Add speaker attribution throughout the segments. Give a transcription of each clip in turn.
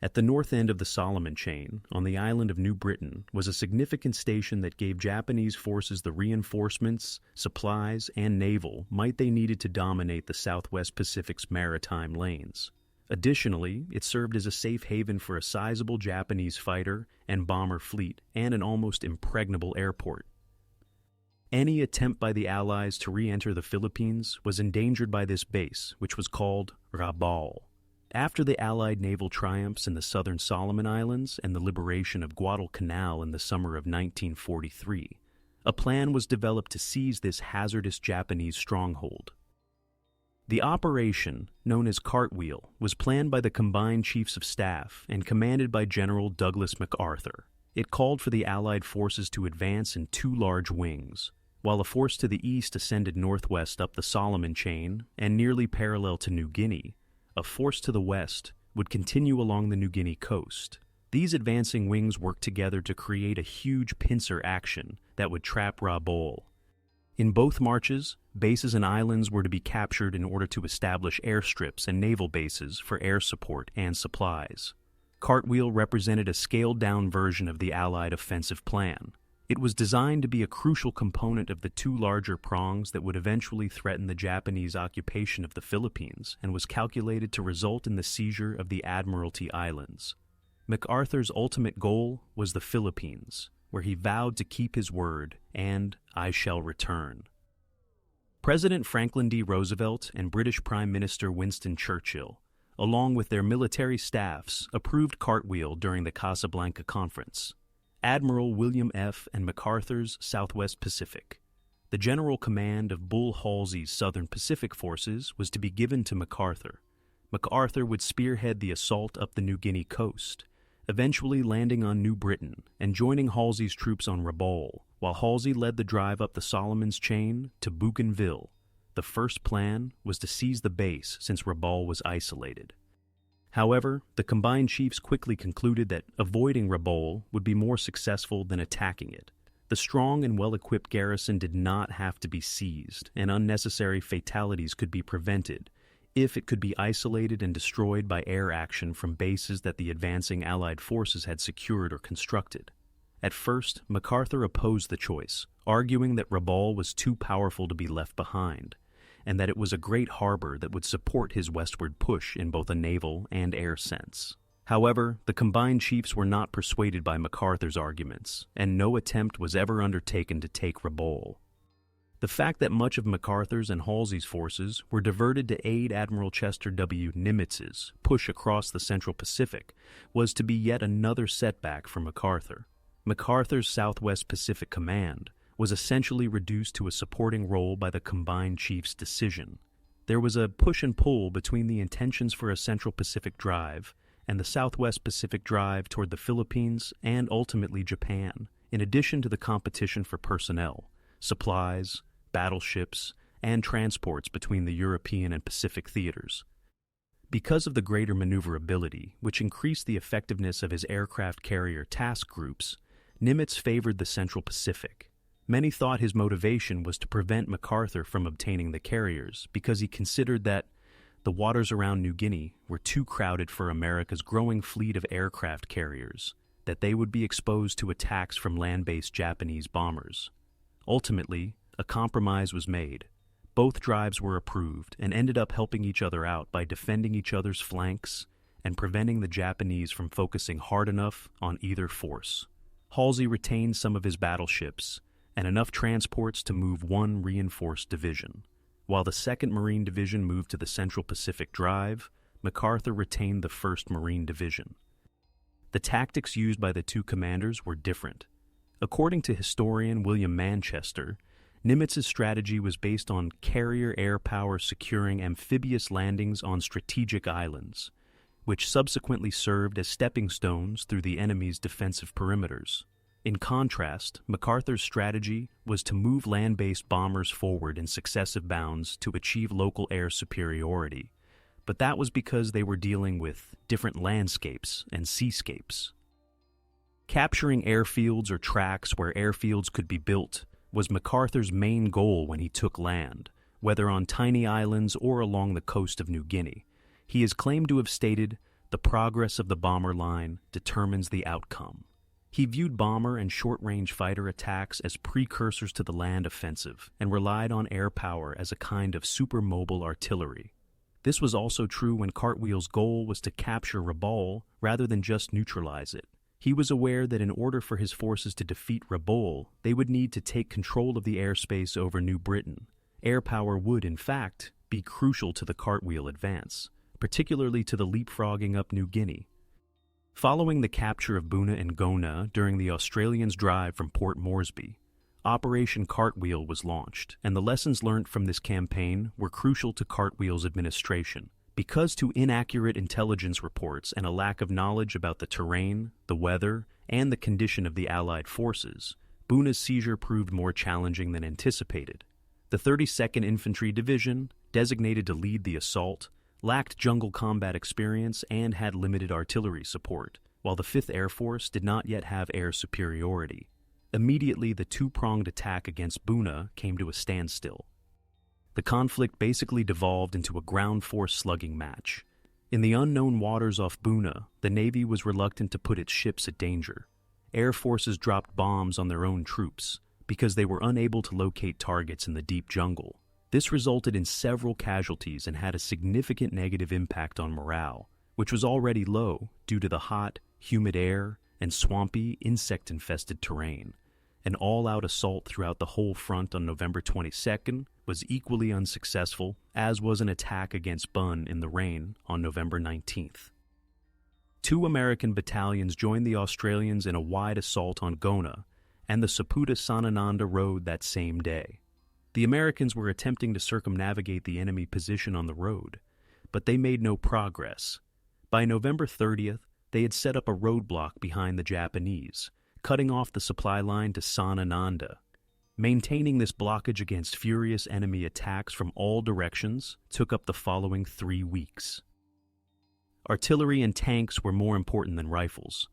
Speaker 1: At the north end of the Solomon Chain, on the island of New Britain, was a significant station that gave Japanese forces the reinforcements, supplies, and naval might they needed to dominate the Southwest Pacific's maritime lanes. Additionally, it served as a safe haven for a sizable Japanese fighter and bomber fleet and an almost impregnable airport. Any attempt by the Allies to re-enter the Philippines was endangered by this base, which was called Rabaul. After the Allied naval triumphs in the southern Solomon Islands and the liberation of Guadalcanal in the summer of 1943, a plan was developed to seize this hazardous Japanese stronghold. The operation, known as Cartwheel, was planned by the Combined Chiefs of Staff and commanded by General Douglas MacArthur. It called for the Allied forces to advance in two large wings, while a force to the east ascended northwest up the Solomon Chain and nearly parallel to New Guinea. A force to the west would continue along the New Guinea coast. These advancing wings worked together to create a huge pincer action that would trap Rabaul. In both marches, bases and islands were to be captured in order to establish airstrips and naval bases for air support and supplies. Cartwheel represented a scaled-down version of the Allied offensive plan. It was designed to be a crucial component of the two larger prongs that would eventually threaten the Japanese occupation of the Philippines and was calculated to result in the seizure of the Admiralty Islands. MacArthur's ultimate goal was the Philippines, where he vowed to keep his word and "I shall return." President Franklin D. Roosevelt and British Prime Minister Winston Churchill, along with their military staffs, approved Cartwheel during the Casablanca Conference. Admiral William F. and MacArthur's Southwest Pacific. The general command of Bull Halsey's Southern Pacific forces was to be given to MacArthur. MacArthur would spearhead the assault up the New Guinea coast, eventually landing on New Britain and joining Halsey's troops on Rabaul, while Halsey led the drive up the Solomon's Chain to Bougainville. The first plan was to seize the base since Rabaul was isolated. However, the combined chiefs quickly concluded that avoiding Rabaul would be more successful than attacking it. The strong and well-equipped garrison did not have to be seized, and unnecessary fatalities could be prevented if it could be isolated and destroyed by air action from bases that the advancing Allied forces had secured or constructed. At first, MacArthur opposed the choice, arguing that Rabaul was too powerful to be left behind, and that it was a great harbor that would support his westward push in both a naval and air sense. However, the combined chiefs were not persuaded by MacArthur's arguments, and no attempt was ever undertaken to take Rabaul. The fact that much of MacArthur's and Halsey's forces were diverted to aid Admiral Chester W. Nimitz's push across the Central Pacific was to be yet another setback for MacArthur. MacArthur's Southwest Pacific Command was essentially reduced to a supporting role by the combined chiefs' decision. There was a push and pull between the intentions for a Central Pacific drive and the Southwest Pacific drive toward the Philippines and ultimately Japan, in addition to the competition for personnel, supplies, battleships, and transports between the European and Pacific theaters. Because of the greater maneuverability, which increased the effectiveness of his aircraft carrier task groups, Nimitz favored the Central Pacific. Many thought his motivation was to prevent MacArthur from obtaining the carriers because he considered that the waters around New Guinea were too crowded for America's growing fleet of aircraft carriers, that they would be exposed to attacks from land-based Japanese bombers. Ultimately, a compromise was made. Both drives were approved and ended up helping each other out by defending each other's flanks and preventing the Japanese from focusing hard enough on either force. Halsey retained some of his battleships and enough transports to move one reinforced division. While the 2nd Marine Division moved to the Central Pacific Drive, MacArthur retained the 1st Marine Division. The tactics used by the two commanders were different. According to historian William Manchester, Nimitz's strategy was based on carrier air power securing amphibious landings on strategic islands, which subsequently served as stepping stones through the enemy's defensive perimeters. In contrast, MacArthur's strategy was to move land-based bombers forward in successive bounds to achieve local air superiority, but that was because they were dealing with different landscapes and seascapes. Capturing airfields or tracks where airfields could be built was MacArthur's main goal when he took land, whether on tiny islands or along the coast of New Guinea. He is claimed to have stated, the progress of the bomber line determines the outcome. He viewed bomber and short-range fighter attacks as precursors to the land offensive and relied on air power as a kind of super-mobile artillery. This was also true when Cartwheel's goal was to capture Rabaul rather than just neutralize it. He was aware that in order for his forces to defeat Rabaul, they would need to take control of the airspace over New Britain. Air power would, in fact, be crucial to the Cartwheel advance, particularly to the leapfrogging up New Guinea. Following the capture of Buna and Guadalcanal during the Australians' drive from Port Moresby, Operation Cartwheel was launched, and the lessons learned from this campaign were crucial to Cartwheel's administration. Because to inaccurate intelligence reports and a lack of knowledge about the terrain, the weather, and the condition of the Allied forces, Buna's seizure proved more challenging than anticipated. The 32nd Infantry Division, designated to lead the assault, lacked jungle combat experience and had limited artillery support, while the 5th Air Force did not yet have air superiority. Immediately, the two-pronged attack against Buna came to a standstill. The conflict basically devolved into a ground force slugging match. In the unknown waters off Buna, the Navy was reluctant to put its ships at danger. Air forces dropped bombs on their own troops because they were unable to locate targets in the deep jungle. This resulted in several casualties and had a significant negative impact on morale, which was already low due to the hot, humid air and swampy, insect-infested terrain. An all-out assault throughout the whole front on November 22nd was equally unsuccessful, as was an attack against Bun in the rain on November 19th. 2 American battalions joined the Australians in a wide assault on Guadalcanal and the Saputa-Sanananda road that same day. The Americans were attempting to circumnavigate the enemy position on the road, but they made no progress. By November 30th, they had set up a roadblock behind the Japanese, cutting off the supply line to Sanananda. Maintaining this blockage against furious enemy attacks from all directions took up the following 3 weeks. Artillery and tanks were more important than rifles.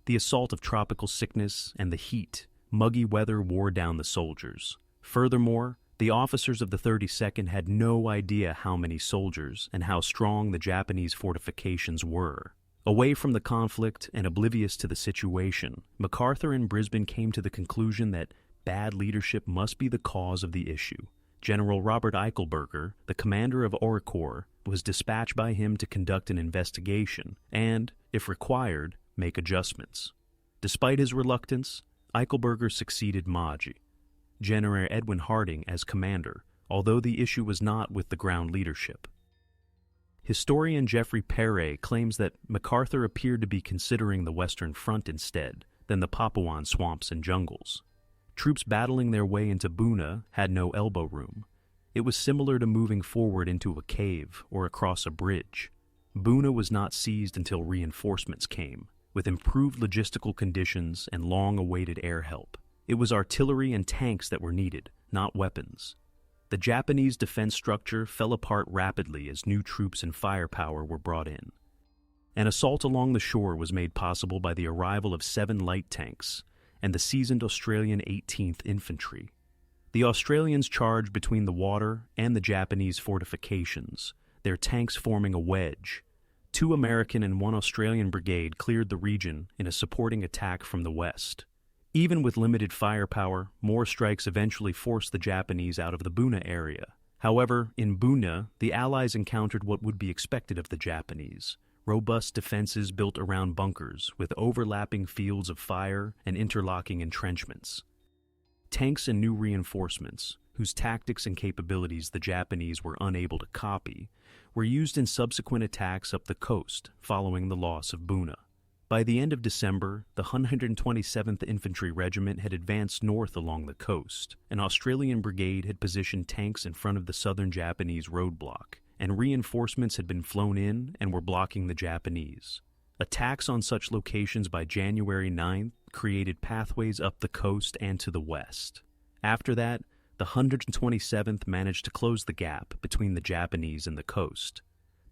Speaker 1: The assault of tropical sickness and the heat, muggy weather wore down the soldiers. Furthermore, the officers of the 32nd had no idea how many soldiers and how strong the Japanese fortifications were. Away from the conflict and oblivious to the situation, MacArthur and Brisbane came to the conclusion that bad leadership must be the cause of the issue. General Robert Eichelberger, the commander of Aure Corps, was dispatched by him to conduct an investigation and, if required, make adjustments. Despite his reluctance, Eichelberger succeeded Maji, General Edwin Harding, as commander, although the issue was not with the ground leadership. Historian Geoffrey Perret claims that MacArthur appeared to be considering the Western Front instead than the Papuan swamps and jungles. Troops battling their way into Buna had no elbow room. It was similar to moving forward into a cave or across a bridge. Buna was not seized until reinforcements came, with improved logistical conditions and long-awaited air help. It was artillery and tanks that were needed, not weapons. The Japanese defense structure fell apart rapidly as new troops and firepower were brought in. An assault along the shore was made possible by the arrival of 7 light tanks and the seasoned Australian 18th Infantry. The Australians charged between the water and the Japanese fortifications, their tanks forming a wedge. 2 American and 1 Australian brigade cleared the region in a supporting attack from the west. Even with limited firepower, more strikes eventually forced the Japanese out of the Buna area. However, in Buna, the Allies encountered what would be expected of the Japanese: robust defenses built around bunkers with overlapping fields of fire and interlocking entrenchments. Tanks and new reinforcements, whose tactics and capabilities the Japanese were unable to copy, were used in subsequent attacks up the coast following the loss of Buna. By the end of December, the 127th Infantry Regiment had advanced north along the coast. An Australian brigade had positioned tanks in front of the southern Japanese roadblock, and reinforcements had been flown in and were blocking the Japanese. Attacks on such locations by January 9th created pathways up the coast and to the west. After that, the 127th managed to close the gap between the Japanese and the coast.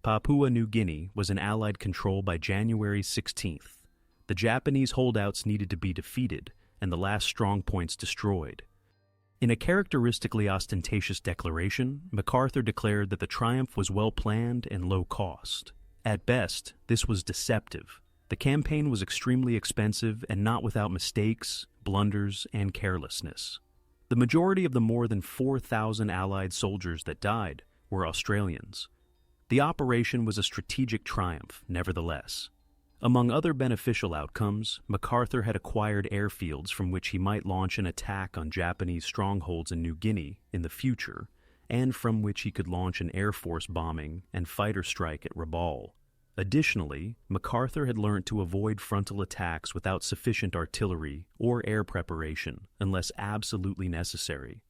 Speaker 1: Papua New Guinea was in Allied control by January 16th. The Japanese holdouts needed to be defeated and the last strong points destroyed. In a characteristically ostentatious declaration, MacArthur declared that the triumph was well planned and low cost. At best, this was deceptive. The campaign was extremely expensive and not without mistakes, blunders, and carelessness. The majority of the more than 4,000 Allied soldiers that died were Australians. The operation was a strategic triumph, nevertheless. Among other beneficial outcomes, MacArthur had acquired airfields from which he might launch an attack on Japanese strongholds in New Guinea in the future, and from which he could launch an air force bombing and fighter strike at Rabaul. Additionally, MacArthur had learned to avoid frontal attacks without sufficient artillery or air preparation unless absolutely necessary.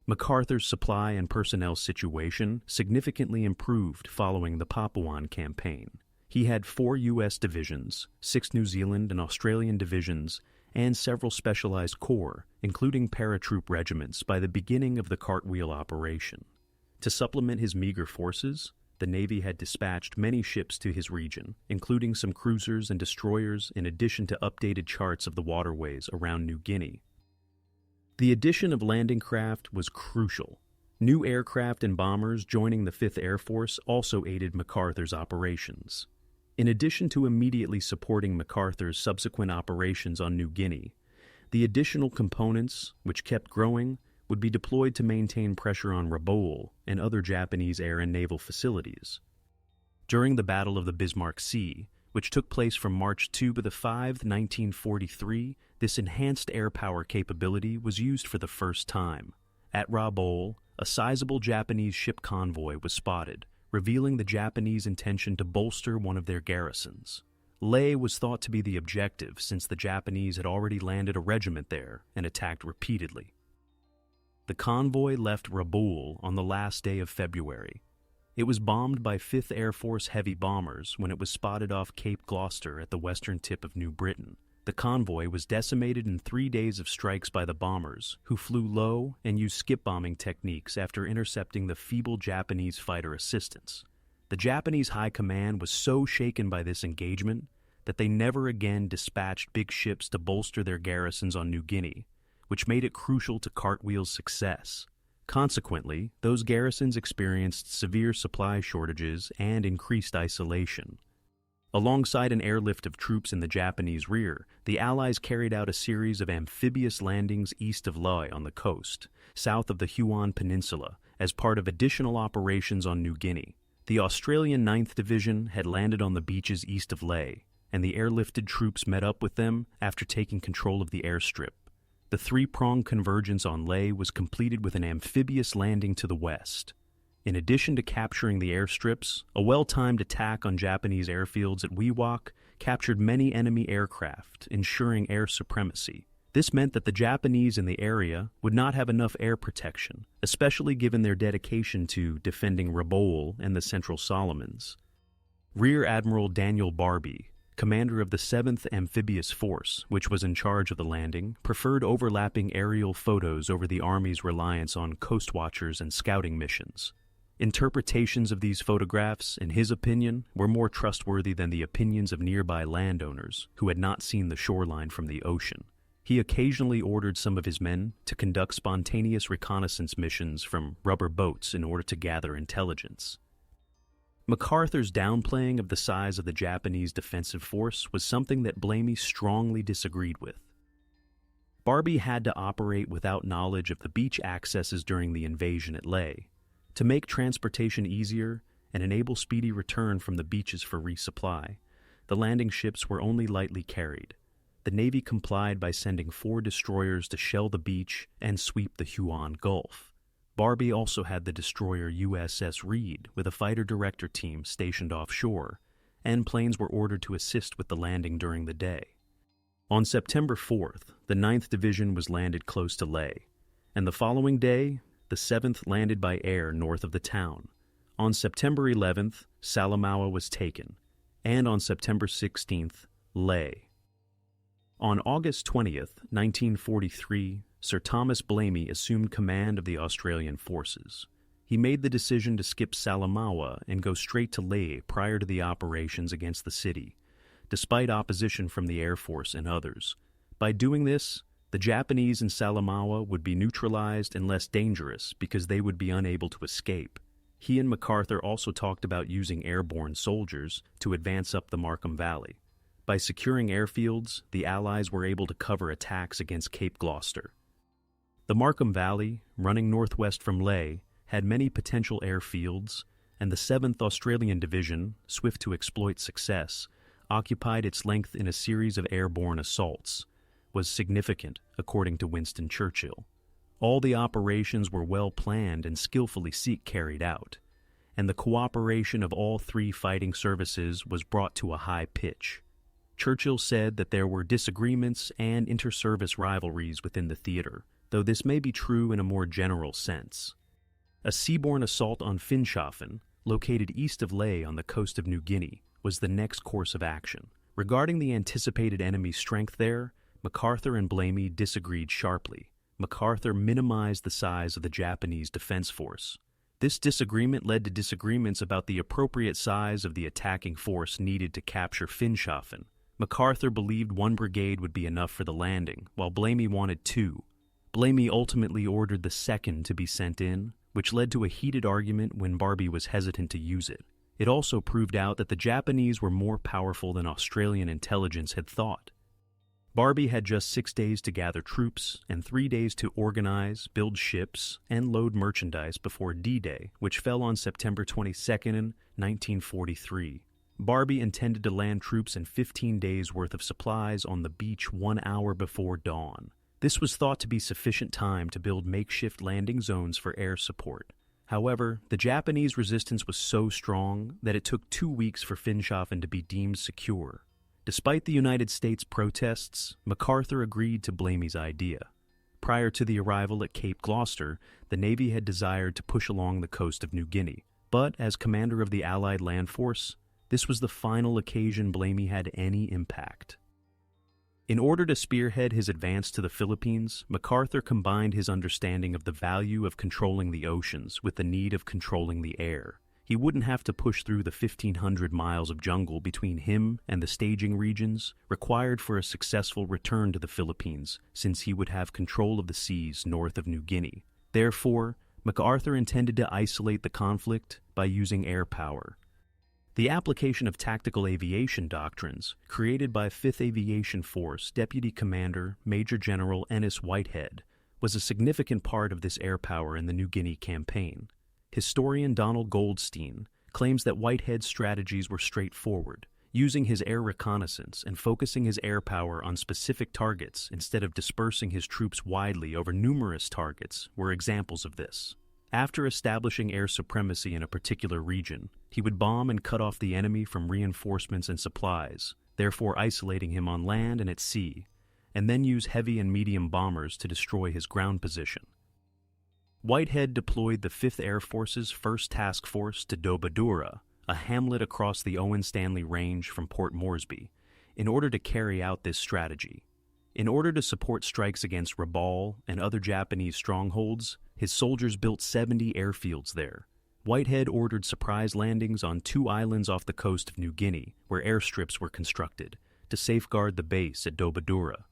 Speaker 1: MacArthur's supply and personnel situation significantly improved following the Papuan campaign. He had 4 U.S. divisions, 6 New Zealand and Australian divisions, and several specialized corps, including paratroop regiments, by the beginning of the Cartwheel operation. To supplement his meager forces, the Navy had dispatched many ships to his region, including some cruisers and destroyers, in addition to updated charts of the waterways around New Guinea. The addition of landing craft was crucial. New aircraft and bombers joining the 5th Air Force also aided MacArthur's operations. In addition to immediately supporting MacArthur's subsequent operations on New Guinea, the additional components, which kept growing, would be deployed to maintain pressure on Rabaul and other Japanese air and naval facilities. During the Battle of the Bismarck Sea, which took place from March 2 to 5, 1943, this enhanced air power capability was used for the first time. At Rabaul, a sizable Japanese ship convoy was spotted, revealing the Japanese intention to bolster one of their garrisons. Lae was thought to be the objective since the Japanese had already landed a regiment there and attacked repeatedly. The convoy left Rabaul on the last day of February. It was bombed by 5th Air Force heavy bombers when it was spotted off Cape Gloucester at the western tip of New Britain. The convoy was decimated in 3 days of strikes by the bombers, who flew low and used skip-bombing techniques after intercepting the feeble Japanese fighter assistance. The Japanese High Command was so shaken by this engagement that they never again dispatched big ships to bolster their garrisons on New Guinea, which made it crucial to Cartwheel's success. Consequently, those garrisons experienced severe supply shortages and increased isolation. Alongside an airlift of troops in the Japanese rear, the Allies carried out a series of amphibious landings east of Lae on the coast, south of the Rabaul Peninsula, as part of additional operations on New Guinea. The Australian 9th Division had landed on the beaches east of Lae, and the airlifted troops met up with them after taking control of the airstrip. The 3-pronged convergence on Lae was completed with an amphibious landing to the west. In addition to capturing the airstrips, a well-timed attack on Japanese airfields at Wewak captured many enemy aircraft, ensuring air supremacy. This meant that the Japanese in the area would not have enough air protection, especially given their dedication to defending Rabaul and the Central Solomons. Rear Admiral Daniel Barbie, commander of the 7th Amphibious Force, which was in charge of the landing, preferred overlapping aerial photos over the Army's reliance on coast watchers and scouting missions. Interpretations of these photographs, in his opinion, were more trustworthy than the opinions of nearby landowners who had not seen the shoreline from the ocean. He occasionally ordered some of his men to conduct spontaneous reconnaissance missions from rubber boats in order to gather intelligence. MacArthur's downplaying of the size of the Japanese defensive force was something that Blamey strongly disagreed with. Barbie had to operate without knowledge of the beach accesses during the invasion at Lae. To make transportation easier and enable speedy return from the beaches for resupply, the landing ships were only lightly carried. The Navy complied by sending 4 destroyers to shell the beach and sweep the Huon Gulf. Barbie also had the destroyer USS Reed with a fighter director team stationed offshore, and planes were ordered to assist with the landing during the day. On September 4th, the 9th Division was landed close to Lae, and the following day, the 7th landed by air north of the town. On September 11th, Salamaua was taken, and on September 16th, Lae. On August 20th, 1943, Sir Thomas Blamey assumed command of the Australian forces. He made the decision to skip Salamaua and go straight to Lae prior to the operations against the city, despite opposition from the Air Force and others. By doing this, the Japanese in Salamaua would be neutralized and less dangerous because they would be unable to escape. He and MacArthur also talked about using airborne soldiers to advance up the Markham Valley. By securing airfields, the Allies were able to cover attacks against Cape Gloucester. The Markham Valley, running northwest from Lae, had many potential airfields, and the 7th Australian Division, swift to exploit success, occupied its length in a series of airborne assaults, was significant, according to Winston Churchill. All the operations were well planned and skillfully carried out, and the cooperation of all three fighting services was brought to a high pitch. Churchill said that there were disagreements and inter-service rivalries within the theater, though this may be true in a more general sense. A seaborne assault on Finschhafen, located east of Lae on the coast of New Guinea, was the next course of action. Regarding the anticipated enemy strength there, MacArthur and Blamey disagreed sharply. MacArthur minimized the size of the Japanese defense force. This disagreement led to disagreements about the appropriate size of the attacking force needed to capture Finschhafen. MacArthur believed 1 brigade would be enough for the landing, while Blamey wanted 2. Blamey ultimately ordered the 2nd to be sent in, which led to a heated argument when Barbie was hesitant to use it. It also proved out that the Japanese were more powerful than Australian intelligence had thought. Barbie had just 6 days to gather troops and 3 days to organize, build ships, and load merchandise before D-Day, which fell on September 22, 1943. Barbie intended to land troops and 15 days' worth of supplies on the beach 1 hour before dawn. This was thought to be sufficient time to build makeshift landing zones for air support. However, the Japanese resistance was so strong that it took 2 weeks for Finschhafen to be deemed secure. Despite the United States protests, MacArthur agreed to Blamey's idea. Prior to the arrival at Cape Gloucester, the Navy had desired to push along the coast of New Guinea. But as commander of the Allied land force, this was the final occasion Blamey had any impact. In order to spearhead his advance to the Philippines, MacArthur combined his understanding of the value of controlling the oceans with the need of controlling the air. He wouldn't have to push through the 1,500 miles of jungle between him and the staging regions required for a successful return to the Philippines, since he would have control of the seas north of New Guinea. Therefore, MacArthur intended to isolate the conflict by using air power. The application of tactical aviation doctrines, created by 5th Aviation Force Deputy Commander Major General Ennis Whitehead, was a significant part of this air power in the New Guinea campaign. Historian Donald Goldstein claims that Whitehead's strategies were straightforward, using his air reconnaissance and focusing his air power on specific targets instead of dispersing his troops widely over numerous targets were examples of this. After establishing air supremacy in a particular region, he would bomb and cut off the enemy from reinforcements and supplies, therefore isolating him on land and at sea, and then use heavy and medium bombers to destroy his ground position. Whitehead deployed the 5th Air Force's 1st Task Force to Dobadura, a hamlet across the Owen Stanley Range from Port Moresby, in order to carry out this strategy. In order to support strikes against Rabaul and other Japanese strongholds, his soldiers built 70 airfields there. Whitehead ordered surprise landings on 2 islands off the coast of New Guinea, where airstrips were constructed, to safeguard the base at Dobadura.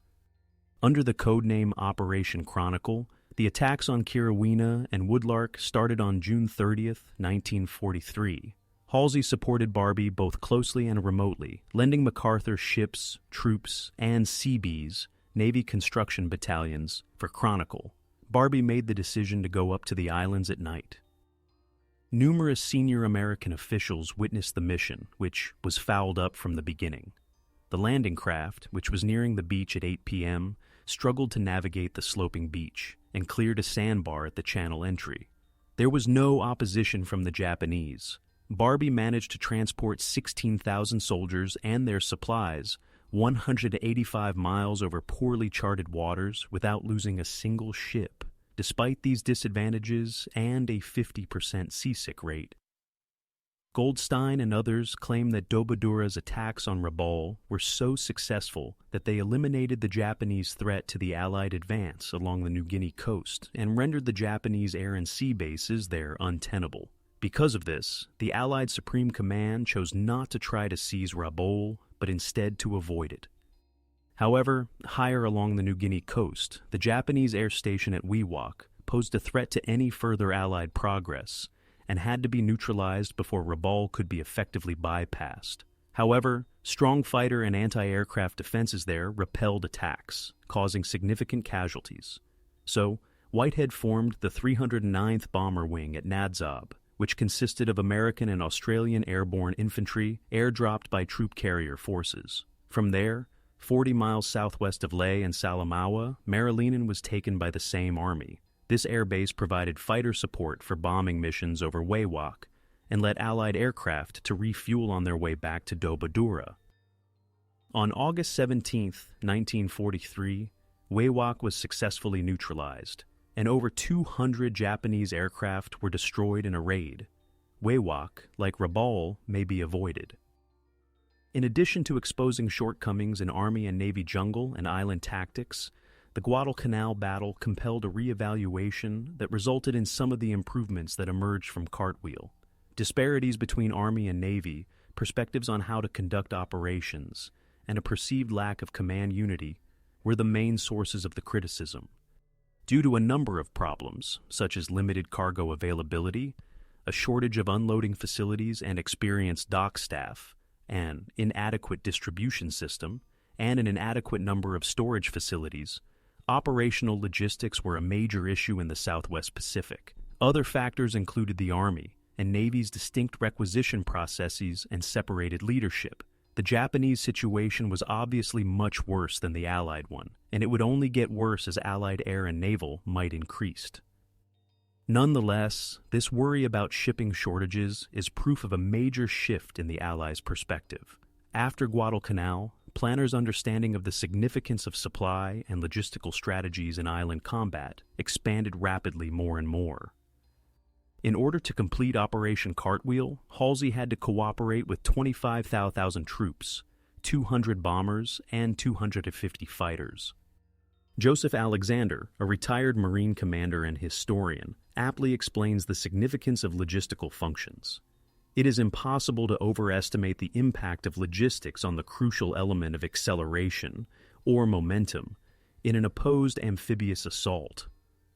Speaker 1: Under the codename Operation Chronicle, the attacks on Kirawina and Woodlark started on June 30, 1943. Halsey supported Barbie both closely and remotely, lending MacArthur ships, troops, and Seabees, Navy construction battalions, for Chronicle. Barbie made the decision to go up to the islands at night. Numerous senior American officials witnessed the mission, which was fouled up from the beginning. The landing craft, which was nearing the beach at 8 p.m., struggled to navigate the sloping beach and cleared a sandbar at the channel entry. There was no opposition from the Japanese. Barbie managed to transport 16,000 soldiers and their supplies 185 miles over poorly charted waters without losing a single ship, despite these disadvantages and a 50% seasick rate. Goldstein and others claim that Dobadura's attacks on Rabaul were so successful that they eliminated the Japanese threat to the Allied advance along the New Guinea coast and rendered the Japanese air and sea bases there untenable. Because of this, the Allied Supreme Command chose not to try to seize Rabaul, but instead to avoid it. However, higher along the New Guinea coast, the Japanese air station at Wewak posed a threat to any further Allied progress, and had to be neutralized before Rabaul could be effectively bypassed. However, strong fighter and anti-aircraft defenses there repelled attacks, causing significant casualties. So, Whitehead formed the 309th Bomber Wing at Nadzab, which consisted of American and Australian airborne infantry airdropped by troop carrier forces. From there, 40 miles southwest of Lae and Salamaua, Marilinen was taken by the same army. This airbase provided fighter support for bombing missions over Wewak and led Allied aircraft to refuel on their way back to Dobadura. On August 17, 1943, Wewak was successfully neutralized, and over 200 Japanese aircraft were destroyed in a raid. Wewak, like Rabaul, may be avoided. In addition to exposing shortcomings in Army and Navy jungle and island tactics, the Guadalcanal battle compelled a re-evaluation that resulted in some of the improvements that emerged from Cartwheel. Disparities between Army and Navy, perspectives on how to conduct operations, and a perceived lack of command unity were the main sources of the criticism. Due to a number of problems, such as limited cargo availability, a shortage of unloading facilities and experienced dock staff, an inadequate distribution system, and an inadequate number of storage facilities, operational logistics were a major issue in the Southwest Pacific. Other factors included the Army and Navy's distinct requisition processes and separated leadership. The Japanese situation was obviously much worse than the Allied one, and it would only get worse as Allied air and naval might increase. Nonetheless, this worry about shipping shortages is proof of a major shift in the Allies' perspective. After Guadalcanal, planners' understanding of the significance of supply and logistical strategies in island combat expanded rapidly more and more. In order to complete Operation Cartwheel, Halsey had to cooperate with 25,000 troops, 200 bombers, and 250 fighters. Joseph Alexander, a retired Marine commander and historian, aptly explains the significance of logistical functions. It is impossible to overestimate the impact of logistics on the crucial element of acceleration, or momentum, in an opposed amphibious assault.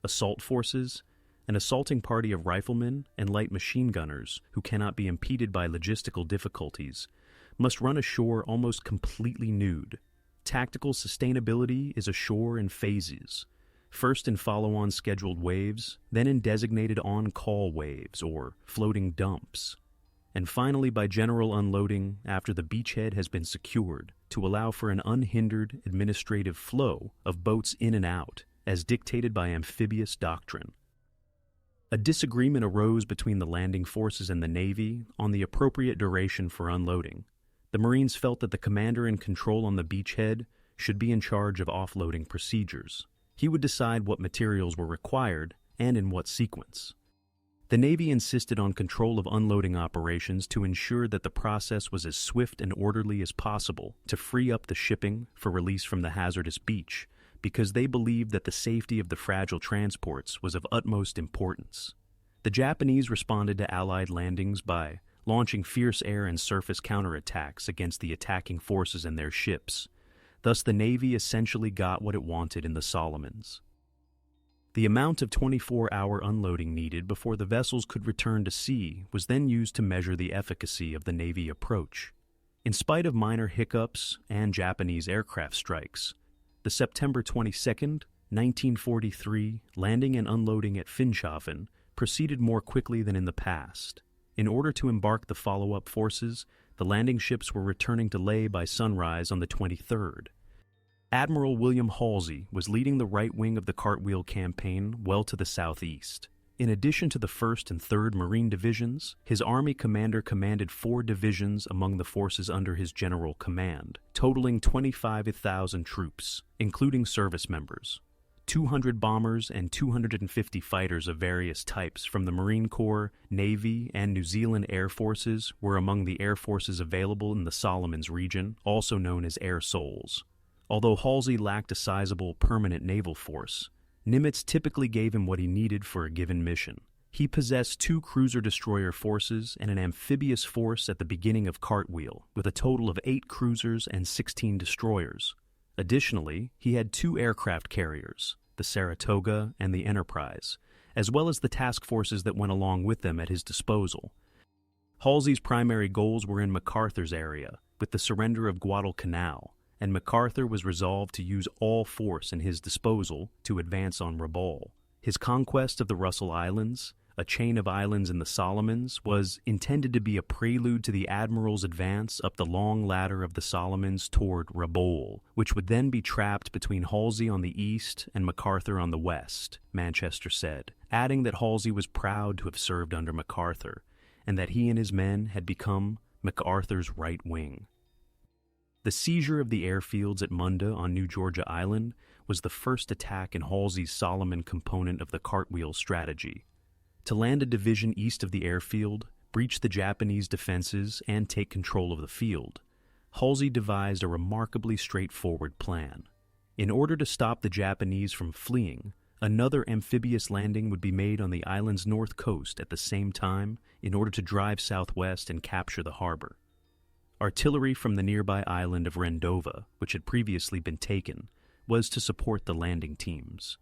Speaker 1: Assault forces, an assaulting party of riflemen and light machine gunners who cannot be impeded by logistical difficulties, must run ashore almost completely nude. Tactical sustainability is ashore in phases, first in follow-on scheduled waves, then in designated on-call waves or floating dumps, and finally by general unloading after the beachhead has been secured to allow for an unhindered administrative flow of boats in and out, as dictated by amphibious doctrine. A disagreement arose between the landing forces and the Navy on the appropriate duration for unloading. The Marines felt that the commander in control on the beachhead should be in charge of offloading procedures. He would decide what materials were required and in what sequence. The Navy insisted on control of unloading operations to ensure that the process was as swift and orderly as possible to free up the shipping for release from the hazardous beach, because they believed that the safety of the fragile transports was of utmost importance. The Japanese responded to Allied landings by launching fierce air and surface counterattacks against the attacking forces and their ships. Thus, the Navy essentially got what it wanted in the Solomons. The amount of 24-hour unloading needed before the vessels could return to sea was then used to measure the efficacy of the Navy approach. In spite of minor hiccups and Japanese aircraft strikes, the September 22, 1943 landing and unloading at Finschhafen proceeded more quickly than in the past. In order to embark the follow-up forces, the landing ships were returning to Lae by sunrise on the 23rd. Admiral William Halsey was leading the right wing of the Cartwheel campaign well to the southeast. In addition to the 1st and 3rd Marine Divisions, his Army commander commanded 4 divisions among the forces under his general command, totaling 25,000 troops, including service members. 200 bombers and 250 fighters of various types from the Marine Corps, Navy, and New Zealand Air Forces were among the air forces available in the Solomons region, also known as Air Sols. Although Halsey lacked a sizable permanent naval force, Nimitz typically gave him what he needed for a given mission. He possessed 2 cruiser-destroyer forces and an amphibious force at the beginning of Cartwheel, with a total of 8 cruisers and 16 destroyers. Additionally, he had 2 aircraft carriers, the Saratoga and the Enterprise, as well as the task forces that went along with them at his disposal. Halsey's primary goals were in MacArthur's area, with the surrender of Guadalcanal, and MacArthur was resolved to use all force in his disposal to advance on Rabaul. His conquest of the Russell Islands, a chain of islands in the Solomons, was intended to be a prelude to the Admiral's advance up the long ladder of the Solomons toward Rabaul, which would then be trapped between Halsey on the east and MacArthur on the west, Manchester said, adding that Halsey was proud to have served under MacArthur, and that he and his men had become MacArthur's right wing. The seizure of the airfields at Munda on New Georgia Island was the first attack in Halsey's Solomon component of the Cartwheel strategy. To land a division east of the airfield, breach the Japanese defenses, and take control of the field, Halsey devised a remarkably straightforward plan. In order to stop the Japanese from fleeing, another amphibious landing would be made on the island's north coast at the same time in order to drive southwest and capture the harbor. Artillery from the nearby island of Rendova, which had previously been taken, was to support the landing teams.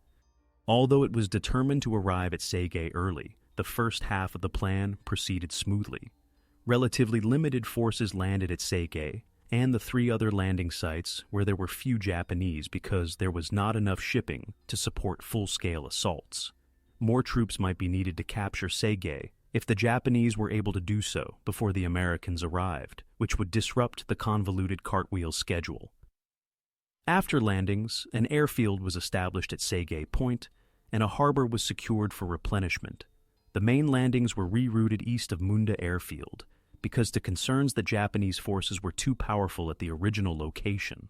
Speaker 1: Although it was determined to arrive at Sege early, the first half of the plan proceeded smoothly. Relatively limited forces landed at Sege and the 3 other landing sites where there were few Japanese because there was not enough shipping to support full-scale assaults. More troops might be needed to capture Sege if the Japanese were able to do so before the Americans arrived, which would disrupt the convoluted Cartwheel schedule. After landings, an airfield was established at Sege Point, and a harbor was secured for replenishment. The main landings were rerouted east of Munda Airfield, because to concerns that Japanese forces were too powerful at the original location.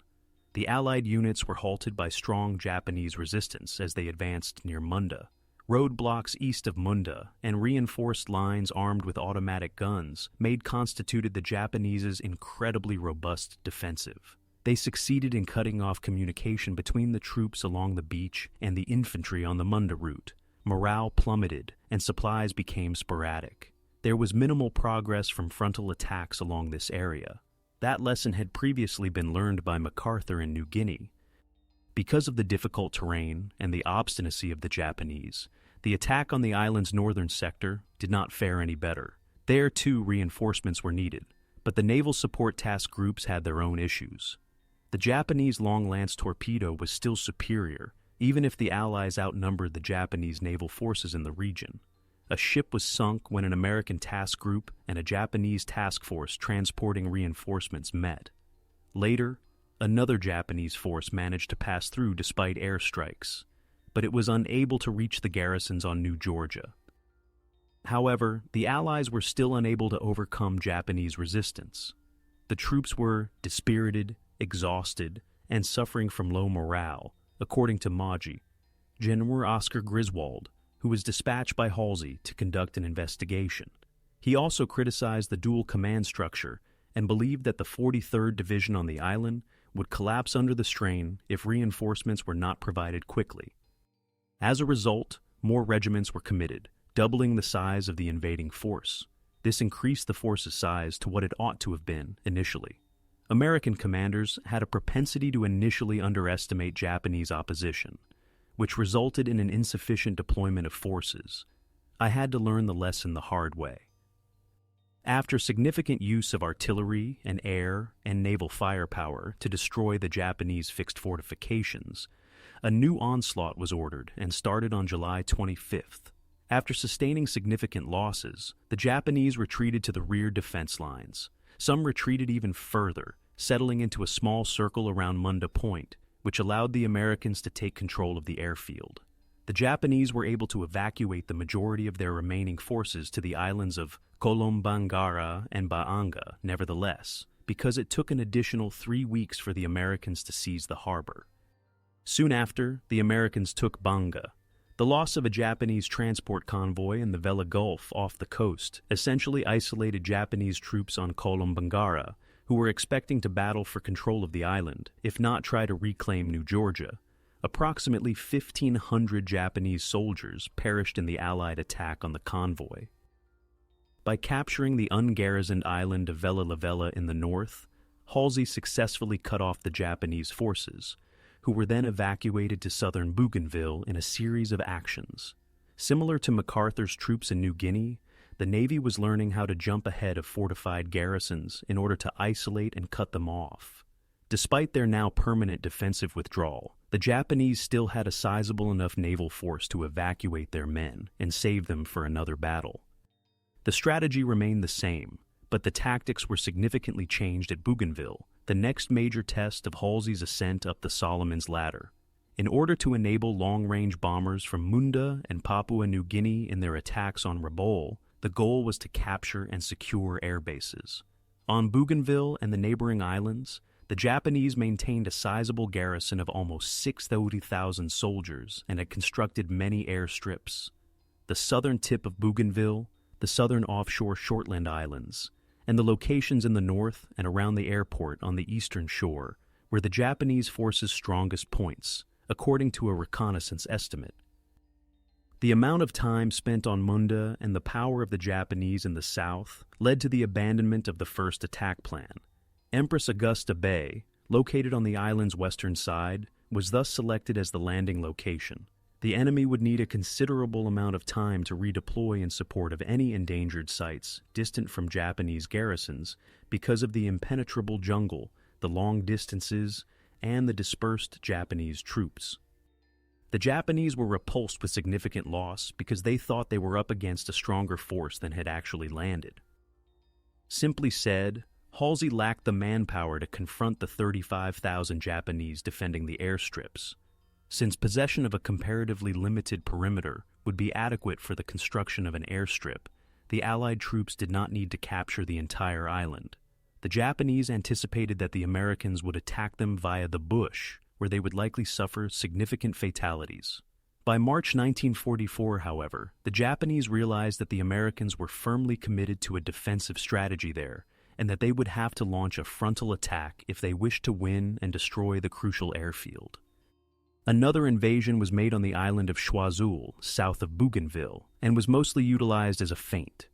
Speaker 1: The Allied units were halted by strong Japanese resistance as they advanced near Munda. Roadblocks east of Munda and reinforced lines armed with automatic guns constituted the Japanese's incredibly robust defensive. They succeeded in cutting off communication between the troops along the beach and the infantry on the Munda route. Morale plummeted, and supplies became sporadic. There was minimal progress from frontal attacks along this area. That lesson had previously been learned by MacArthur in New Guinea. Because of the difficult terrain and the obstinacy of the Japanese, the attack on the island's northern sector did not fare any better. There, too, reinforcements were needed, but the naval support task groups had their own issues. The Japanese long-lance torpedo was still superior, even if the Allies outnumbered the Japanese naval forces in the region. A ship was sunk when an American task group and a Japanese task force transporting reinforcements met. Later, another Japanese force managed to pass through despite airstrikes, but it was unable to reach the garrisons on New Georgia. However, the Allies were still unable to overcome Japanese resistance. The troops were dispirited, exhausted, and suffering from low morale, according to Maji, General Oscar Griswold, who was dispatched by Halsey to conduct an investigation. He also criticized the dual command structure and believed that the 43rd Division on the island would collapse under the strain if reinforcements were not provided quickly. As a result, more regiments were committed, doubling the size of the invading force. This increased the force's size to what it ought to have been initially. American commanders had a propensity to initially underestimate Japanese opposition, which resulted in an insufficient deployment of forces. I had to learn the lesson the hard way. After significant use of artillery and air and naval firepower to destroy the Japanese fixed fortifications, a new onslaught was ordered and started on July 25th. After sustaining significant losses, the Japanese retreated to the rear defense lines. Some retreated even further, settling into a small circle around Munda Point, which allowed the Americans to take control of the airfield. The Japanese were able to evacuate the majority of their remaining forces to the islands of Kolombangara and Baanga, nevertheless, because it took an additional 3 weeks for the Americans to seize the harbor. Soon after, the Americans took Banga. The loss of a Japanese transport convoy in the Vela Gulf off the coast essentially isolated Japanese troops on Kolombangara, who were expecting to battle for control of the island, if not try to reclaim New Georgia. Approximately 1,500 Japanese soldiers perished in the Allied attack on the convoy. By capturing the ungarrisoned island of Vela La Vela in the north, Halsey successfully cut off the Japanese forces, who were then evacuated to southern Bougainville in a series of actions. Similar to MacArthur's troops in New Guinea, the Navy was learning how to jump ahead of fortified garrisons in order to isolate and cut them off. Despite their now permanent defensive withdrawal, the Japanese still had a sizable enough naval force to evacuate their men and save them for another battle. The strategy remained the same, but the tactics were significantly changed at Bougainville, the next major test of Halsey's ascent up the Solomon's Ladder. In order to enable long-range bombers from Munda and Papua New Guinea in their attacks on Rabaul, the goal was to capture and secure air bases. On Bougainville and the neighboring islands, the Japanese maintained a sizable garrison of almost 60,000 soldiers and had constructed many airstrips. The southern tip of Bougainville, the southern offshore Shortland Islands, and the locations in the north and around the airport on the eastern shore were the Japanese forces' strongest points, according to a reconnaissance estimate. The amount of time spent on Munda and the power of the Japanese in the south led to the abandonment of the first attack plan. Empress Augusta Bay, located on the island's western side, was thus selected as the landing location. The enemy would need a considerable amount of time to redeploy in support of any endangered sites distant from Japanese garrisons because of the impenetrable jungle, the long distances, and the dispersed Japanese troops. The Japanese were repulsed with significant loss because they thought they were up against a stronger force than had actually landed. Simply said, Halsey lacked the manpower to confront the 35,000 Japanese defending the airstrips. Since possession of a comparatively limited perimeter would be adequate for the construction of an airstrip, the Allied troops did not need to capture the entire island. The Japanese anticipated that the Americans would attack them via the bush, where they would likely suffer significant fatalities. By March 1944, however, the Japanese realized that the Americans were firmly committed to a defensive strategy there, and that they would have to launch a frontal attack if they wished to win and destroy the crucial airfield. Another invasion was made on the island of Choiseul, south of Bougainville, and was mostly utilized as a feint.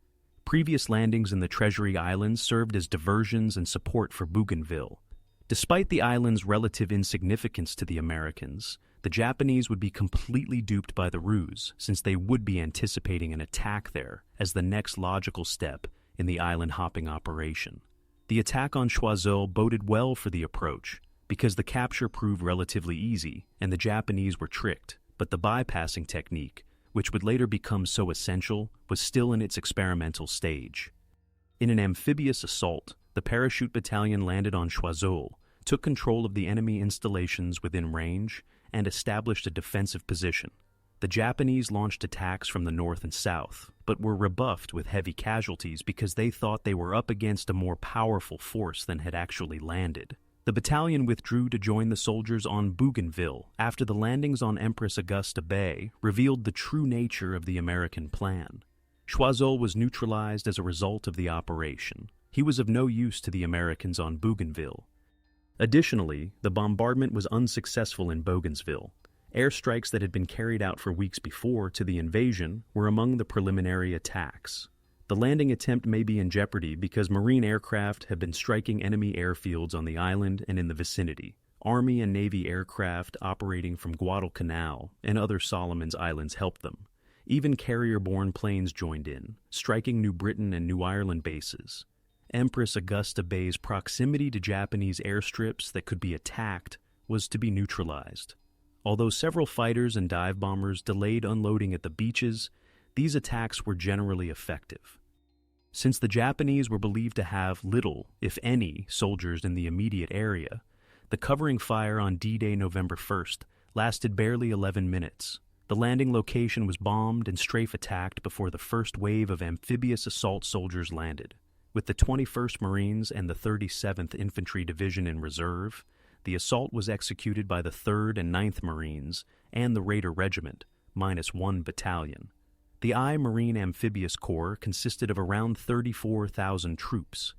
Speaker 1: Previous landings in the Treasury Islands served as diversions and support for Bougainville. Despite the island's relative insignificance to the Americans, the Japanese would be completely duped by the ruse, since they would be anticipating an attack there as the next logical step in the island-hopping operation. The attack on Choiseul boded well for the approach, because the capture proved relatively easy and the Japanese were tricked, but the bypassing technique, which would later become so essential, was still in its experimental stage. In an amphibious assault, the parachute battalion landed on Choiseul, took control of the enemy installations within range, and established a defensive position. The Japanese launched attacks from the north and south, but were rebuffed with heavy casualties because they thought they were up against a more powerful force than had actually landed. The battalion withdrew to join the soldiers on Bougainville after the landings on Empress Augusta Bay revealed the true nature of the American plan. Choiseul was neutralized as a result of the operation. He was of no use to the Americans on Bougainville. Additionally, the bombardment was unsuccessful in Bougainville. Airstrikes that had been carried out for weeks before to the invasion were among the preliminary attacks. The landing attempt may be in jeopardy because Marine aircraft have been striking enemy airfields on the island and in the vicinity. Army and Navy aircraft operating from Guadalcanal and other Solomon's Islands helped them. Even carrier-borne planes joined in, striking New Britain and New Ireland bases. Empress Augusta Bay's proximity to Japanese airstrips that could be attacked was to be neutralized. Although several fighters and dive bombers delayed unloading at the beaches, these attacks were generally effective. Since the Japanese were believed to have little, if any, soldiers in the immediate area, the covering fire on D-Day November 1st lasted barely 11 minutes. The landing location was bombed and strafe-attacked before the first wave of amphibious assault soldiers landed. With the 21st Marines and the 37th Infantry Division in reserve, the assault was executed by the 3rd and 9th Marines and the Raider Regiment, minus one battalion. The I Marine Amphibious Corps consisted of around 34,000 troops.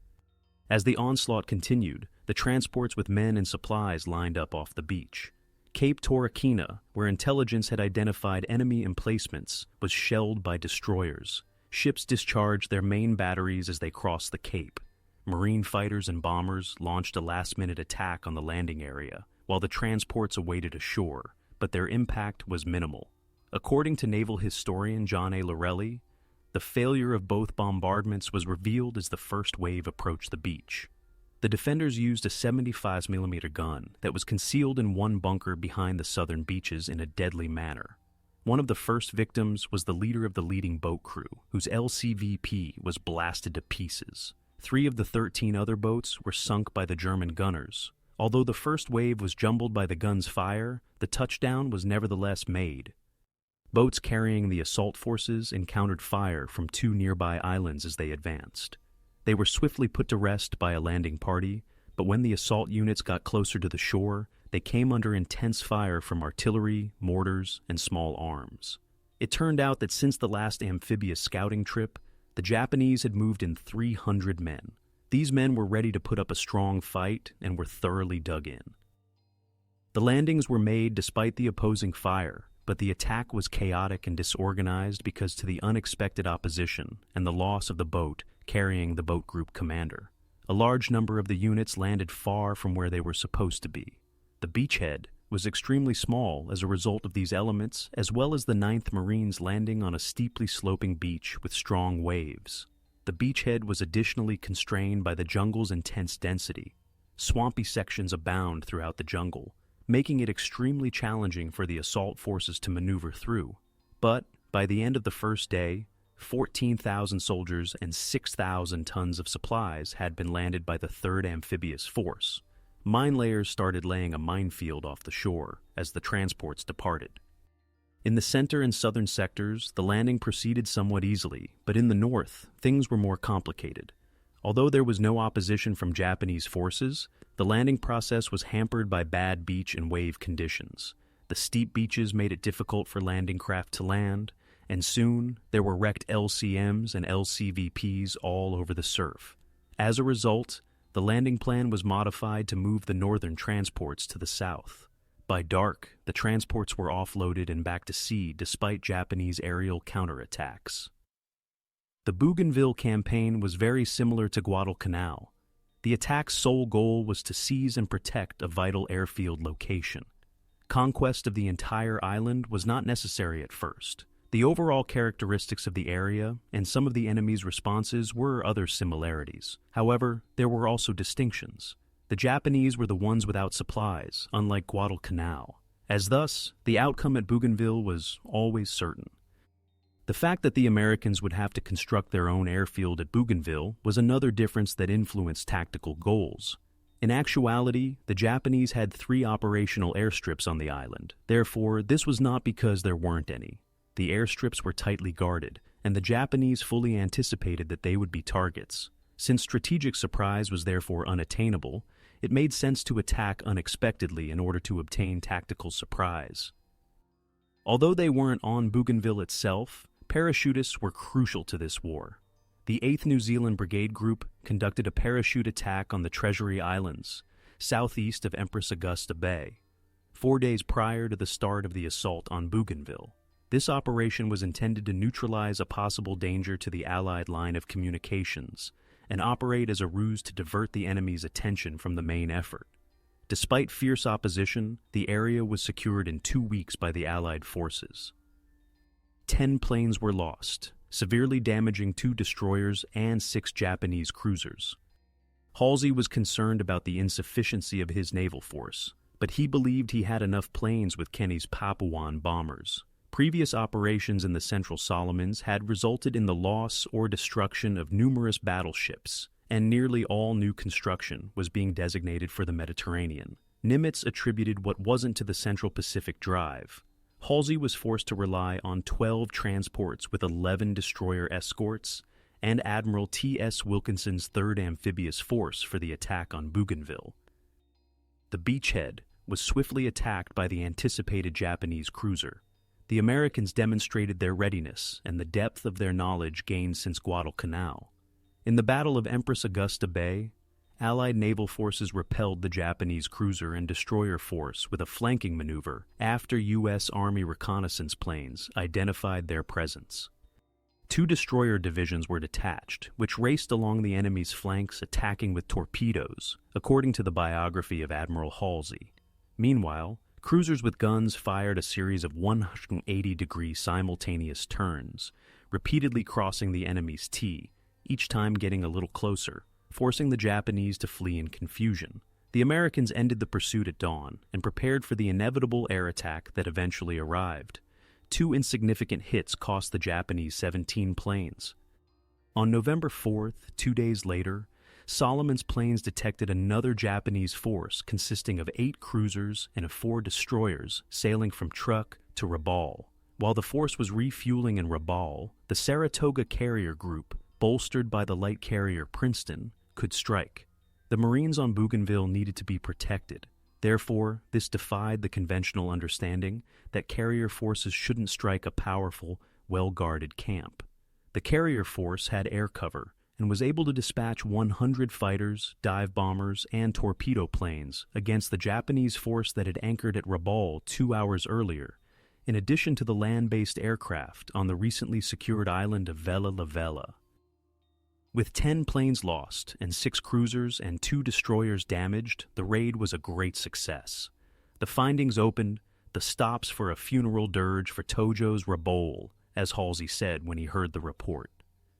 Speaker 1: As the onslaught continued, the transports with men and supplies lined up off the beach. Cape Torquena, where intelligence had identified enemy emplacements, was shelled by destroyers. Ships discharged their main batteries as they crossed the Cape. Marine fighters and bombers launched a last-minute attack on the landing area, while the transports awaited ashore, but their impact was minimal. According to naval historian John A. Lorelli, the failure of both bombardments was revealed as the first wave approached the beach. The defenders used a 75mm gun that was concealed in one bunker behind the southern beaches in a deadly manner. One of the first victims was the leader of the leading boat crew, whose LCVP was blasted to pieces. 3 of the 13 other boats were sunk by the German gunners. Although the first wave was jumbled by the gun's fire, the touchdown was nevertheless made. Boats carrying the assault forces encountered fire from 2 nearby islands as they advanced. They were swiftly put to rest by a landing party, but when the assault units got closer to the shore, they came under intense fire from artillery, mortars, and small arms. It turned out that since the last amphibious scouting trip, the Japanese had moved in 300 men. These men were ready to put up a strong fight and were thoroughly dug in. The landings were made despite the opposing fire, but the attack was chaotic and disorganized because to the unexpected opposition and the loss of the boat carrying the boat group commander. A large number of the units landed far from where they were supposed to be. The beachhead was extremely small as a result of these elements, as well as the 9th Marines landing on a steeply sloping beach with strong waves. The beachhead was additionally constrained by the jungle's intense density. Swampy sections abound throughout the jungle, making it extremely challenging for the assault forces to maneuver through. But by the end of the first day, 14,000 soldiers and 6,000 tons of supplies had been landed by the 3rd Amphibious Force. Mine layers started laying a minefield off the shore as the transports departed. In the center and southern sectors, the landing proceeded somewhat easily, but in the north, things were more complicated. Although there was no opposition from Japanese forces, the landing process was hampered by bad beach and wave conditions. The steep beaches made it difficult for landing craft to land, and soon there were wrecked LCMs and LCVPs all over the surf. As a result, the landing plan was modified to move the northern transports to the south. By dark, the transports were offloaded and back to sea despite Japanese aerial counterattacks. The Bougainville campaign was very similar to Guadalcanal. The attack's sole goal was to seize and protect a vital airfield location. Conquest of the entire island was not necessary at first. The overall characteristics of the area and some of the enemy's responses were other similarities. However, there were also distinctions. The Japanese were the ones without supplies, unlike Guadalcanal, as thus, the outcome at Bougainville was always certain. The fact that the Americans would have to construct their own airfield at Bougainville was another difference that influenced tactical goals. In actuality, the Japanese had 3 operational airstrips on the island. Therefore, this was not because there weren't any. The airstrips were tightly guarded, and the Japanese fully anticipated that they would be targets. Since strategic surprise was therefore unattainable, it made sense to attack unexpectedly in order to obtain tactical surprise. Although they weren't on Bougainville itself, parachutists were crucial to this war. The 8th New Zealand Brigade Group conducted a parachute attack on the Treasury Islands, southeast of Empress Augusta Bay, 4 days prior to the start of the assault on Bougainville. This operation was intended to neutralize a possible danger to the Allied line of communications and operate as a ruse to divert the enemy's attention from the main effort. Despite fierce opposition, the area was secured in 2 weeks by the Allied forces. 10 planes were lost, severely damaging 2 destroyers and 6 Japanese cruisers. Halsey was concerned about the insufficiency of his naval force, but he believed he had enough planes with Kenny's Papuan bombers. Previous operations in the Central Solomons had resulted in the loss or destruction of numerous battleships, and nearly all new construction was being designated for the Mediterranean. Nimitz attributed what wasn't to the Central Pacific Drive. Halsey was forced to rely on 12 transports with 11 destroyer escorts and Admiral T.S. Wilkinson's 3rd Amphibious Force for the attack on Bougainville. The beachhead was swiftly attacked by the anticipated Japanese cruiser. The Americans demonstrated their readiness and the depth of their knowledge gained since Guadalcanal. In the Battle of Empress Augusta Bay, Allied naval forces repelled the Japanese cruiser and destroyer force with a flanking maneuver after U.S. Army reconnaissance planes identified their presence. 2 destroyer divisions were detached, which raced along the enemy's flanks attacking with torpedoes, according to the biography of Admiral Halsey. Meanwhile, Cruisers with guns fired a series of 180-degree simultaneous turns, repeatedly crossing the enemy's T, each time getting a little closer, forcing the Japanese to flee in confusion. The Americans ended the pursuit at dawn and prepared for the inevitable air attack that eventually arrived. 2 insignificant hits cost the Japanese 17 planes. On November 4th, 2 days later, Solomon's planes detected another Japanese force consisting of 8 cruisers and 4 destroyers sailing from Truk to Rabaul. While the force was refueling in Rabaul, the Saratoga carrier group, bolstered by the light carrier Princeton, could strike. The Marines on Bougainville needed to be protected. Therefore, this defied the conventional understanding that carrier forces shouldn't strike a powerful, well-guarded camp. The carrier force had air cover and was able to dispatch 100 fighters, dive bombers, and torpedo planes against the Japanese force that had anchored at Rabaul 2 hours earlier, in addition to the land-based aircraft on the recently secured island of Vella La Vella. With 10 planes lost and 6 cruisers and 2 destroyers damaged, the raid was a great success. The findings opened the stops for a funeral dirge for Tojo's Rabaul, as Halsey said when he heard the report.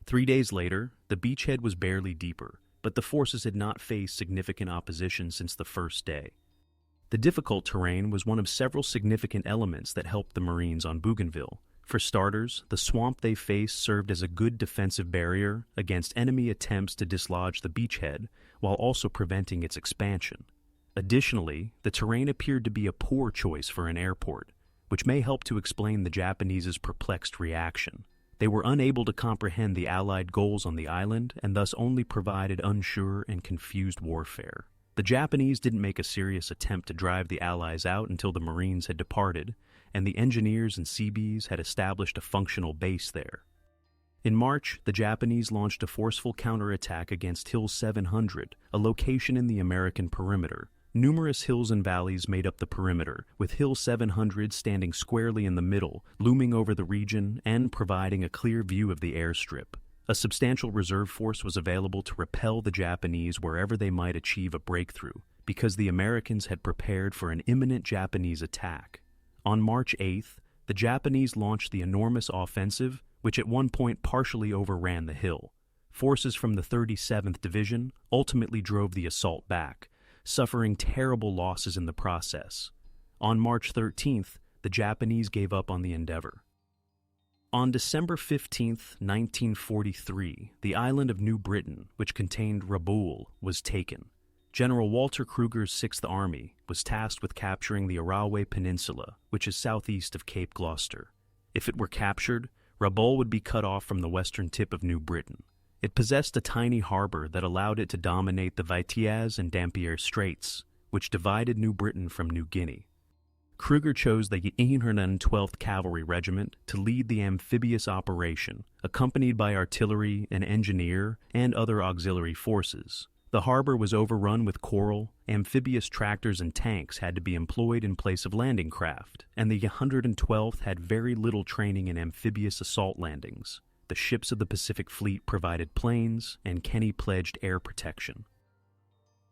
Speaker 1: 3 days later, the beachhead was barely deeper, but the forces had not faced significant opposition since the first day. The difficult terrain was one of several significant elements that helped the Marines on Bougainville. For starters, the swamp they faced served as a good defensive barrier against enemy attempts to dislodge the beachhead, while also preventing its expansion. Additionally, the terrain appeared to be a poor choice for an airport, which may help to explain the Japanese's perplexed reaction. They were unable to comprehend the Allied goals on the island and thus only provided unsure and confused warfare. The Japanese didn't make a serious attempt to drive the Allies out until the Marines had departed, and the engineers and Seabees had established a functional base there. In March, the Japanese launched a forceful counterattack against Hill 700, a location in the American perimeter. Numerous hills and valleys made up the perimeter, with Hill 700 standing squarely in the middle, looming over the region and providing a clear view of the airstrip. A substantial reserve force was available to repel the Japanese wherever they might achieve a breakthrough, because the Americans had prepared for an imminent Japanese attack. On March 8th, the Japanese launched the enormous offensive, which at one point partially overran the hill. Forces from the 37th Division ultimately drove the assault back, suffering terrible losses in the process. On March 13th, the Japanese gave up on the endeavor. On December 15, 1943, the island of New Britain, which contained Rabaul, was taken. General Walter Kruger's 6th Army was tasked with capturing the Arawe Peninsula, which is southeast of Cape Gloucester. If it were captured, Rabaul would be cut off from the western tip of New Britain. It possessed a tiny harbor that allowed it to dominate the Vaitiaz and Dampier Straits, which divided New Britain from New Guinea. Kruger chose the 812th Cavalry Regiment to lead the amphibious operation, accompanied by artillery, an engineer, and other auxiliary forces. The harbor was overrun with coral, amphibious tractors and tanks had to be employed in place of landing craft, and the 112th had very little training in amphibious assault landings. The ships of the Pacific Fleet provided planes, and Kenny pledged air protection.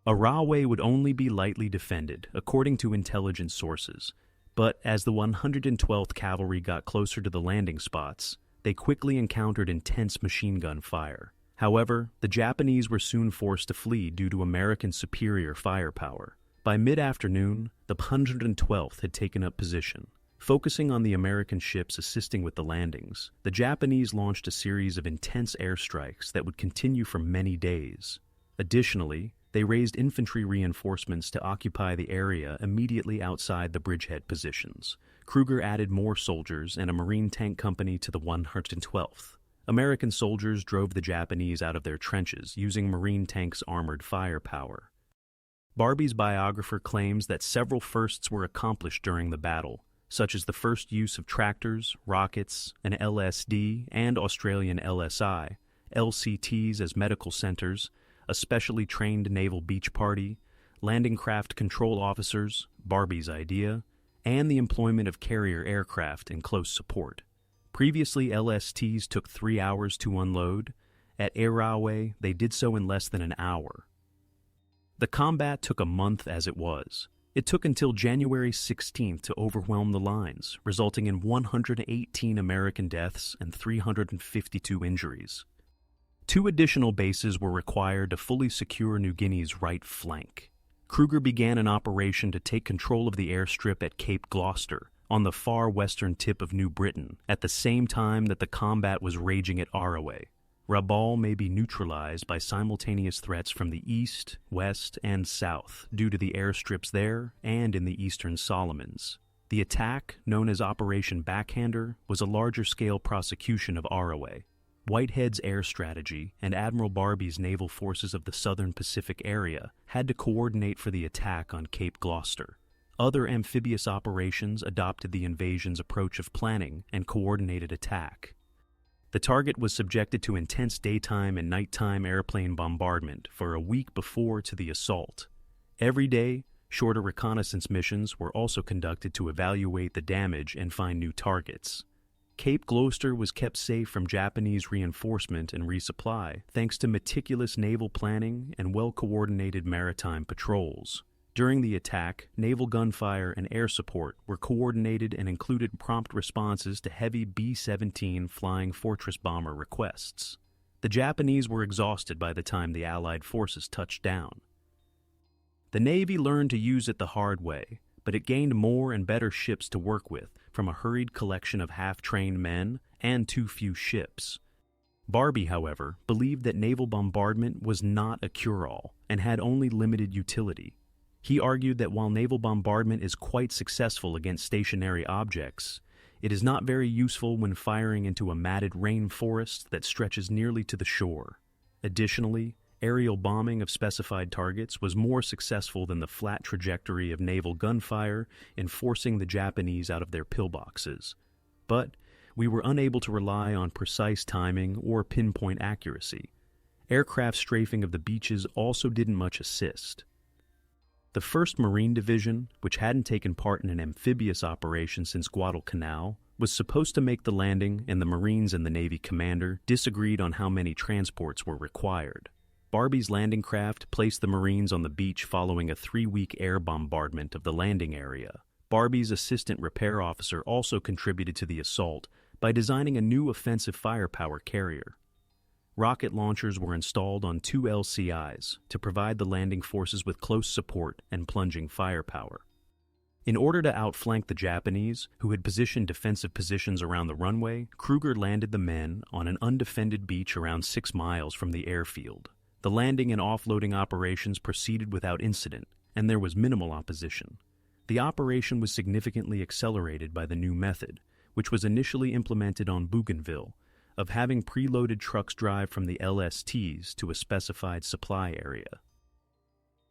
Speaker 1: Arawe would only be lightly defended, according to intelligence sources, but as the 112th Cavalry got closer to the landing spots, they quickly encountered intense machine gun fire. However, the Japanese were soon forced to flee due to American superior firepower. By mid-afternoon, the 112th had taken up position. Focusing on the American ships assisting with the landings, the Japanese launched a series of intense airstrikes that would continue for many days. Additionally, they raised infantry reinforcements to occupy the area immediately outside the bridgehead positions. Kruger added more soldiers and a Marine tank company to the 112th. American soldiers drove the Japanese out of their trenches using Marine tanks' armored firepower. Barbie's biographer claims that several firsts were accomplished during the battle, such as the first use of tractors, rockets, an LSD and Australian LSI, LCTs as medical centers, a specially trained naval beach party, landing craft control officers, Barbie's idea, and the employment of carrier aircraft in close support. Previously, LSTs took 3 hours to unload. At Arawe, they did so in less than an hour. The combat took a month as it was. It took until January 16th to overwhelm the lines, resulting in 118 American deaths and 352 injuries. 2 additional bases were required to fully secure New Guinea's right flank. Kruger began an operation to take control of the airstrip at Cape Gloucester, on the far western tip of New Britain, at the same time that the combat was raging at Arawe. Rabaul may be neutralized by simultaneous threats from the east, west, and south due to the airstrips there and in the eastern Solomons. The attack, known as Operation Backhander, was a larger-scale prosecution of Arawe. Whitehead's air strategy and Admiral Barby's naval forces of the southern Pacific area had to coordinate for the attack on Cape Gloucester. Other amphibious operations adopted the invasion's approach of planning and coordinated attack. The target was subjected to intense daytime and nighttime airplane bombardment for a week before to the assault. Every day, shorter reconnaissance missions were also conducted to evaluate the damage and find new targets. Cape Gloucester was kept safe from Japanese reinforcement and resupply thanks to meticulous naval planning and well-coordinated maritime patrols. During the attack, naval gunfire and air support were coordinated and included prompt responses to heavy B-17 Flying Fortress bomber requests. The Japanese were exhausted by the time the Allied forces touched down. The Navy learned to use it the hard way, but it gained more and better ships to work with from a hurried collection of half-trained men and too few ships. Barbie, however, believed that naval bombardment was not a cure-all and had only limited utility. He argued that while naval bombardment is quite successful against stationary objects, it is not very useful when firing into a matted rainforest that stretches nearly to the shore. Additionally, aerial bombing of specified targets was more successful than the flat trajectory of naval gunfire in forcing the Japanese out of their pillboxes. But we were unable to rely on precise timing or pinpoint accuracy. Aircraft strafing of the beaches also didn't much assist. The 1st Marine Division, which hadn't taken part in an amphibious operation since Guadalcanal, was supposed to make the landing, and the Marines and the Navy commander disagreed on how many transports were required. Barbie's landing craft placed the Marines on the beach following a 3-week air bombardment of the landing area. Barbie's assistant repair officer also contributed to the assault by designing a new offensive firepower carrier. Rocket launchers were installed on 2 LCIs to provide the landing forces with close support and plunging firepower. In order to outflank the Japanese, who had positioned defensive positions around the runway, Kruger landed the men on an undefended beach around 6 miles from the airfield. The landing and offloading operations proceeded without incident, and there was minimal opposition. The operation was significantly accelerated by the new method, which was initially implemented on Bougainville, of having preloaded trucks drive from the LSTs to a specified supply area.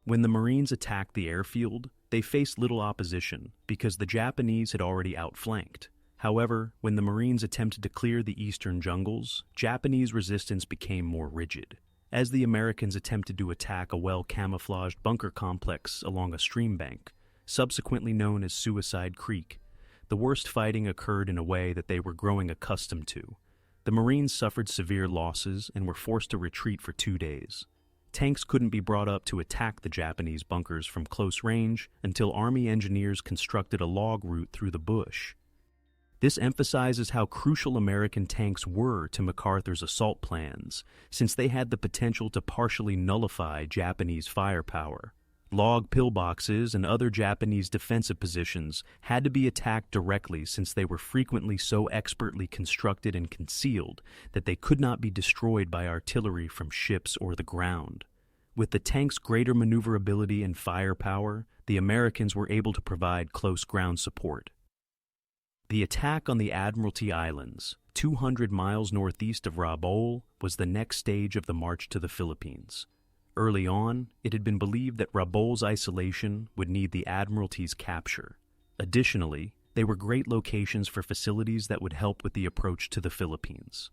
Speaker 1: When the Marines attacked the airfield, they faced little opposition because the Japanese had already outflanked. However, when the Marines attempted to clear the eastern jungles, Japanese resistance became more rigid. As the Americans attempted to attack a well-camouflaged bunker complex along a stream bank, subsequently known as Suicide Creek, the worst fighting occurred in a way that they were growing accustomed to. The Marines suffered severe losses and were forced to retreat for 2 days. Tanks couldn't be brought up to attack the Japanese bunkers from close range until Army engineers constructed a log route through the bush. This emphasizes how crucial American tanks were to MacArthur's assault plans, since they had the potential to partially nullify Japanese firepower. Log pillboxes and other Japanese defensive positions had to be attacked directly since they were frequently so expertly constructed and concealed that they could not be destroyed by artillery from ships or the ground. With the tanks' greater maneuverability and firepower, the Americans were able to provide close ground support. The attack on the Admiralty Islands, 200 miles northeast of Rabaul, was the next stage of the march to the Philippines. Early on, it had been believed that Rabaul's isolation would need the Admiralty's capture. Additionally, they were great locations for facilities that would help with the approach to the Philippines.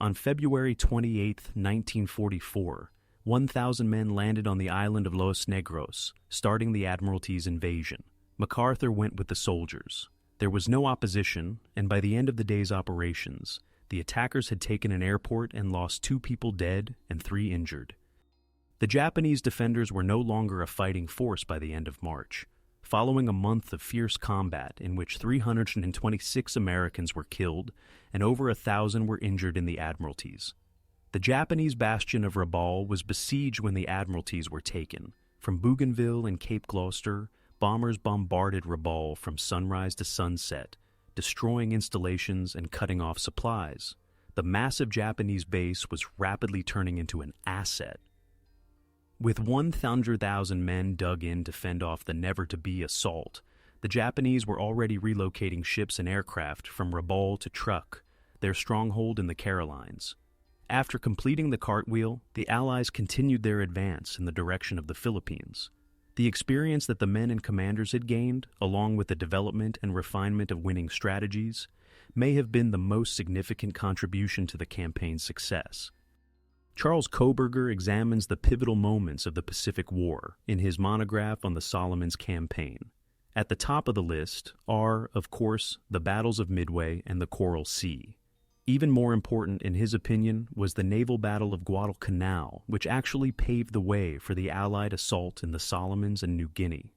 Speaker 1: On February 28, 1944, 1,000 men landed on the island of Los Negros, starting the Admiralty's invasion. MacArthur went with the soldiers. There was no opposition, and by the end of the day's operations, the attackers had taken an airport and lost 2 people dead and 3 injured. The Japanese defenders were no longer a fighting force by the end of March. following a month of fierce combat in which 326 Americans were killed and over 1,000 were injured in the Admiralties. The Japanese bastion of Rabaul was besieged when the Admiralties were taken. From Bougainville and Cape Gloucester, bombers bombarded Rabaul from sunrise to sunset, destroying installations and cutting off supplies. The massive Japanese base was rapidly turning into an asset. With 100,000 men dug in to fend off the never-to-be assault, the Japanese were already relocating ships and aircraft from Rabaul to Truk, their stronghold in the Carolines. After completing the Cartwheel, the Allies continued their advance in the direction of the Philippines. The experience that the men and commanders had gained, along with the development and refinement of winning strategies, may have been the most significant contribution to the campaign's success. Charles Koberger examines the pivotal moments of the Pacific War in his monograph on the Solomons Campaign. At the top of the list are, of course, the battles of Midway and the Coral Sea. Even more important, in his opinion, was the naval battle of Guadalcanal, which actually paved the way for the Allied assault in the Solomons and New Guinea.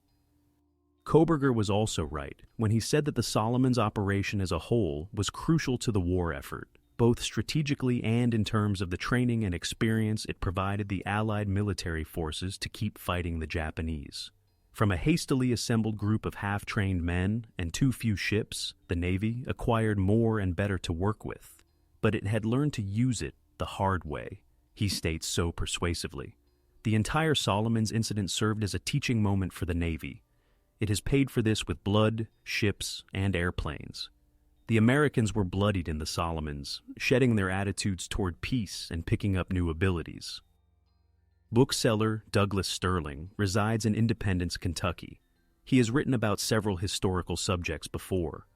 Speaker 1: Koberger was also right when he said that the Solomons operation as a whole was crucial to the war effort, both strategically and in terms of the training and experience it provided the Allied military forces to keep fighting the Japanese. From a hastily assembled group of half-trained men and too few ships, the Navy acquired more and better to work with, but it had learned to use it the hard way, he states so persuasively. The entire Solomons incident served as a teaching moment for the Navy. It has paid for this with blood, ships, and airplanes. The Americans were bloodied in the Solomons, shedding their attitudes toward peace and picking up new abilities. Bookseller Douglas Sterling resides in Independence, Kentucky. He has written about several historical subjects before,